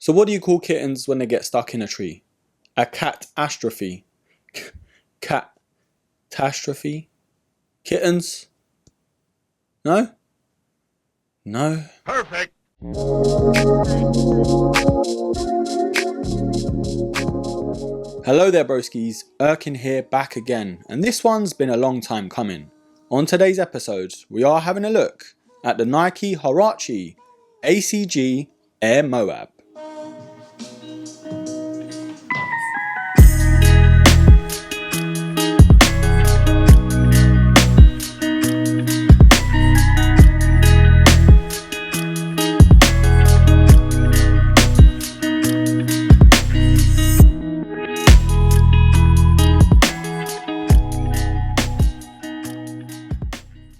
So what do you call kittens when they get stuck in a tree? A catastrophe. Catastrophe? Kittens? No? No? Perfect. Hello there broskies, Erkin here back again, and this one's been a long time coming. On today's episode, we are having a look at the Nike Huarache ACG Air Mowabb.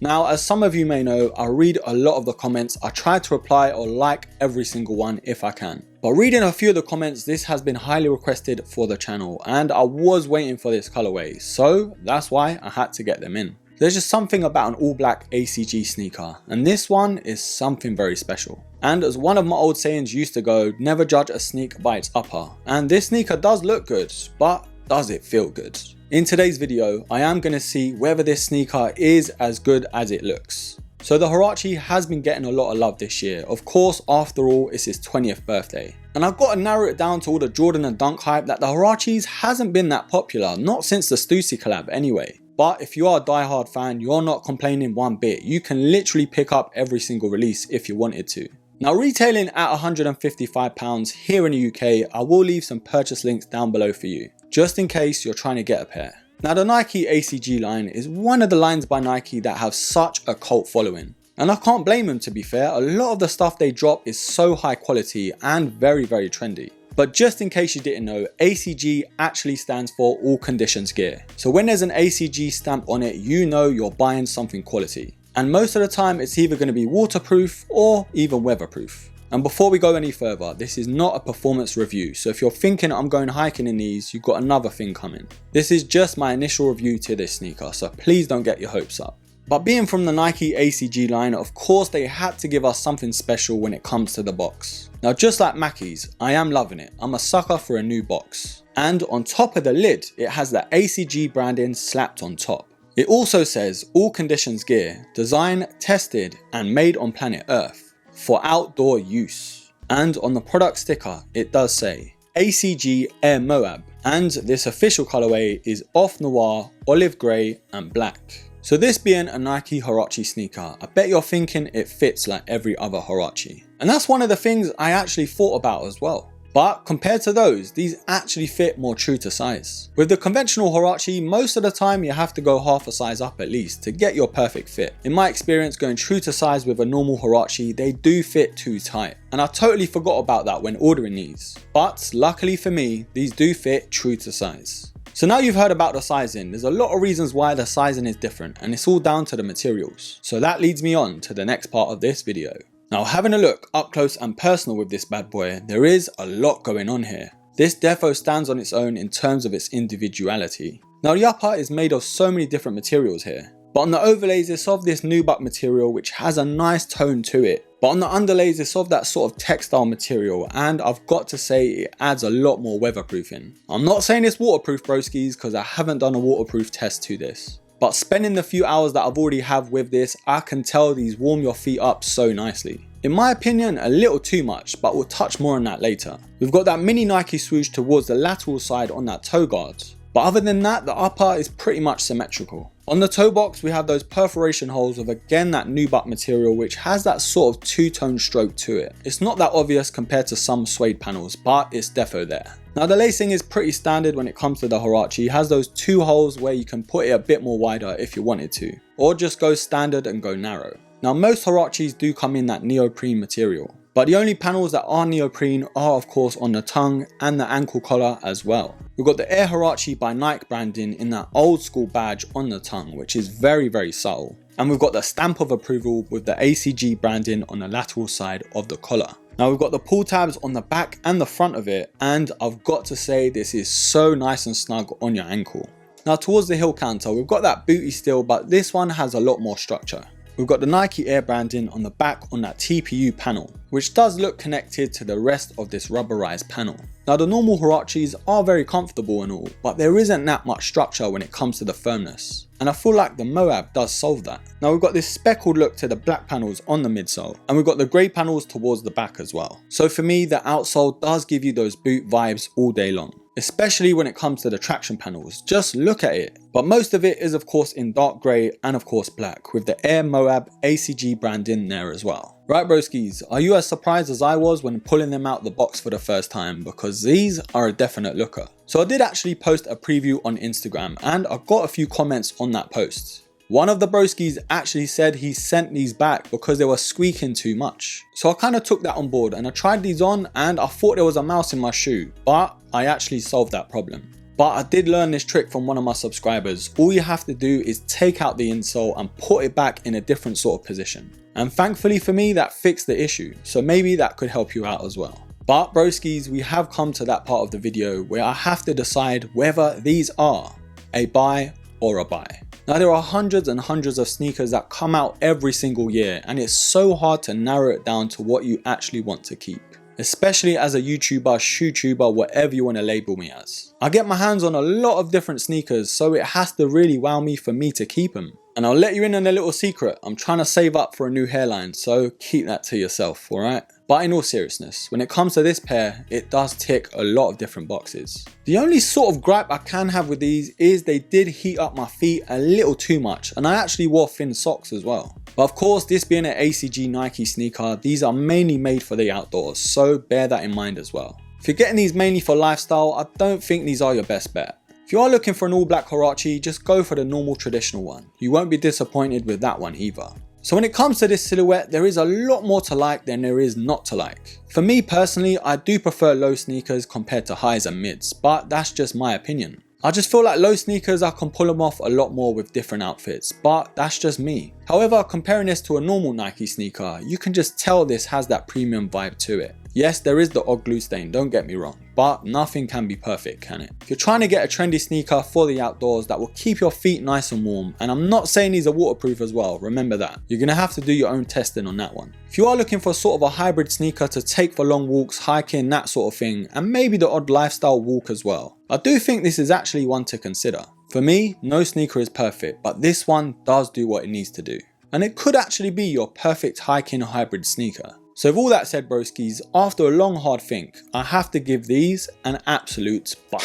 Now, as some of you may know, I read a lot of the comments. I try to reply or like every single one if I can. But reading a few of the comments, this has been highly requested for the channel and I was waiting for this colorway, so that's why I had to get them in. There's just something about an all black ACG sneaker, and this one is something very special. And as one of my old sayings used to go, never judge a sneak by its upper. And this sneaker does look good, but does it feel good? In today's video, I am going to see whether this sneaker is as good as it looks. So the Huarache has been getting a lot of love this year. Of course, after all, it's his 20th birthday. And I've got to narrow it down to all the Jordan and Dunk hype that the Huaraches hasn't been that popular, not since the Stussy collab anyway. But if you are a diehard fan, you're not complaining one bit. You can literally pick up every single release if you wanted to. Now, retailing at £155 here in the UK, I will leave some purchase links down below for you, just in case you're trying to get a pair. Now, the Nike ACG line is one of the lines by Nike that have such a cult following. And I can't blame them, to be fair. A lot of the stuff they drop is so high quality and very trendy. But just in case you didn't know, ACG actually stands for All Conditions Gear. So when there's an ACG stamp on it, you know you're buying something quality. And most of the time it's either going to be waterproof or even weatherproof. And before we go any further, this is not a performance review, so if you're thinking I'm going hiking in these, you've got another thing coming. This is just my initial review to this sneaker, so please don't get your hopes up. But being from the Nike ACG line, of course they had to give us something special when it comes to the box. Now, just like Mackey's, I am loving it. I'm a sucker for a new box. And on top of the lid, it has the ACG branding slapped on top. It also says All Conditions Gear, designed, tested and made on planet Earth for outdoor use. And on the product sticker, it does say ACG Air Mowabb, and this official colorway is off noir, olive grey and black. So this being a Nike Huarache sneaker, I bet you're thinking it fits like every other Huarache. And that's one of the things I actually thought about as well. But compared to those, these actually fit more true to size. With the conventional Huarache, most of the time you have to go half a size up at least to get your perfect fit. In my experience, going true to size with a normal Huarache, they do fit too tight. And I totally forgot about that when ordering these. But luckily for me, these do fit true to size. So now you've heard about the sizing, there's a lot of reasons why the sizing is different, and it's all down to the materials. So that leads me on to the next part of this video. Now, having a look up close and personal with this bad boy, there is a lot going on here. This defo stands on its own in terms of its individuality. Now, the upper is made of so many different materials here, but on the overlays it's of this nubuck material which has a nice tone to it. But on the underlays it's of that sort of textile material, and I've got to say it adds a lot more weatherproofing. I'm not saying it's waterproof broskies because I haven't done a waterproof test to this. But spending the few hours that I've already had with this, I can tell these warm your feet up so nicely. In my opinion, a little too much, but we'll touch more on that later. We've got that mini Nike swoosh towards the lateral side on that toe guard. But other than that, the upper is pretty much symmetrical. On the toe box, we have those perforation holes with again that nubuck material which has that sort of two-tone stroke to it. It's not that obvious compared to some suede panels, but it's defo there. Now, the lacing is pretty standard when it comes to the Huarache. It has those two holes where you can put it a bit more wider if you wanted to, or just go standard and go narrow. Now, most Huaraches do come in that neoprene material, but the only panels that are neoprene are of course on the tongue and the ankle collar as well. We've got the Air Huarache by Nike branding in that old school badge on the tongue, which is very subtle. And we've got the stamp of approval with the ACG branding on the lateral side of the collar. Now we've got the pull tabs on the back and the front of it, and I've got to say this is so nice and snug on your ankle. Now towards the heel counter, we've got that booty still, but this one has a lot more structure. we've got the Nike Air branding on the back on that TPU panel, which does look connected to the rest of this rubberized panel. Now the normal Huaraches are very comfortable and all, but there isn't that much structure when it comes to the firmness. And I feel like the Mowabb does solve that. Now we've got this speckled look to the black panels on the midsole, and we've got the grey panels towards the back as well. So for me, the outsole does give you those boot vibes all day long, especially when it comes to the traction panels. Just look at it. But most of it is of course in dark grey and of course black, with the Air Mowabb ACG brand in there as well. Right broskies, are you as surprised as I was when pulling them out the box for the first time? Because these are a definite looker. So I did actually post a preview on Instagram and I got a few comments on that post. One of the broskies actually said he sent these back because they were squeaking too much. So I kind of took that on board and I tried these on and I thought there was a mouse in my shoe, but I actually solved that problem. But I did learn this trick from one of my subscribers. All you have to do is take out the insole and put it back in a different sort of position. And thankfully for me, that fixed the issue. So maybe that could help you out as well. But broskies, we have come to that part of the video where I have to decide whether these are a buy or a buy. Now there are hundreds and hundreds of sneakers that come out every single year, and it's so hard to narrow it down to what you actually want to keep. Especially as a YouTuber, shoe tuber, whatever you want to label me as. I get my hands on a lot of different sneakers, so it has to really wow me for me to keep them. And I'll let you in on a little secret, I'm trying to save up for a new hairline, so keep that to yourself, alright? But in all seriousness, when it comes to this pair, it does tick a lot of different boxes. The only sort of gripe I can have with these is they did heat up my feet a little too much, and I actually wore thin socks as well. But of course, this being an ACG Nike sneaker, these are mainly made for the outdoors, so bear that in mind as well. If you're getting these mainly for lifestyle, I don't think these are your best bet. If you are looking for an all black Huarache, just go for the normal traditional one. You won't be disappointed with that one either. So when it comes to this silhouette, there is a lot more to like than there is not to like. For me personally, I do prefer low sneakers compared to highs and mids, but that's just my opinion. I just feel like low sneakers, I can pull them off a lot more with different outfits, but that's just me. However, comparing this to a normal Nike sneaker, you can just tell this has that premium vibe to it. Yes, there is the odd glue stain, don't get me wrong, but nothing can be perfect, can it? If you're trying to get a trendy sneaker for the outdoors that will keep your feet nice and warm, and I'm not saying these are waterproof as well, remember that. You're gonna have to do your own testing on that one. If you are looking for sort of a hybrid sneaker to take for long walks, hiking, that sort of thing, and maybe the odd lifestyle walk as well, I do think this is actually one to consider. For me, no sneaker is perfect, but this one does do what it needs to do. And it could actually be your perfect hiking hybrid sneaker. So with all that said broskies, after a long hard think, I have to give these an absolute buy.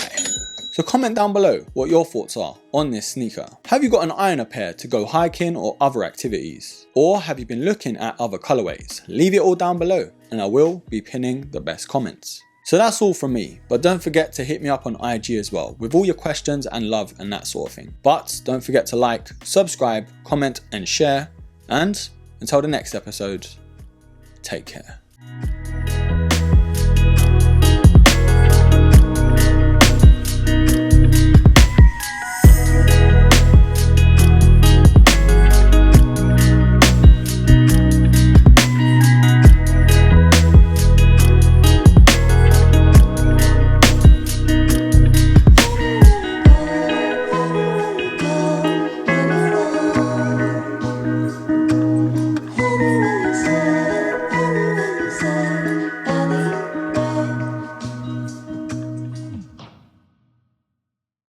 So comment down below what your thoughts are on this sneaker. Have you got an eye on a pair to go hiking or other activities? Or have you been looking at other colorways? Leave it all down below and I will be pinning the best comments. So that's all from me, but don't forget to hit me up on IG as well with all your questions and love and that sort of thing. But don't forget to like, subscribe, comment and share, and until the next episode, take care.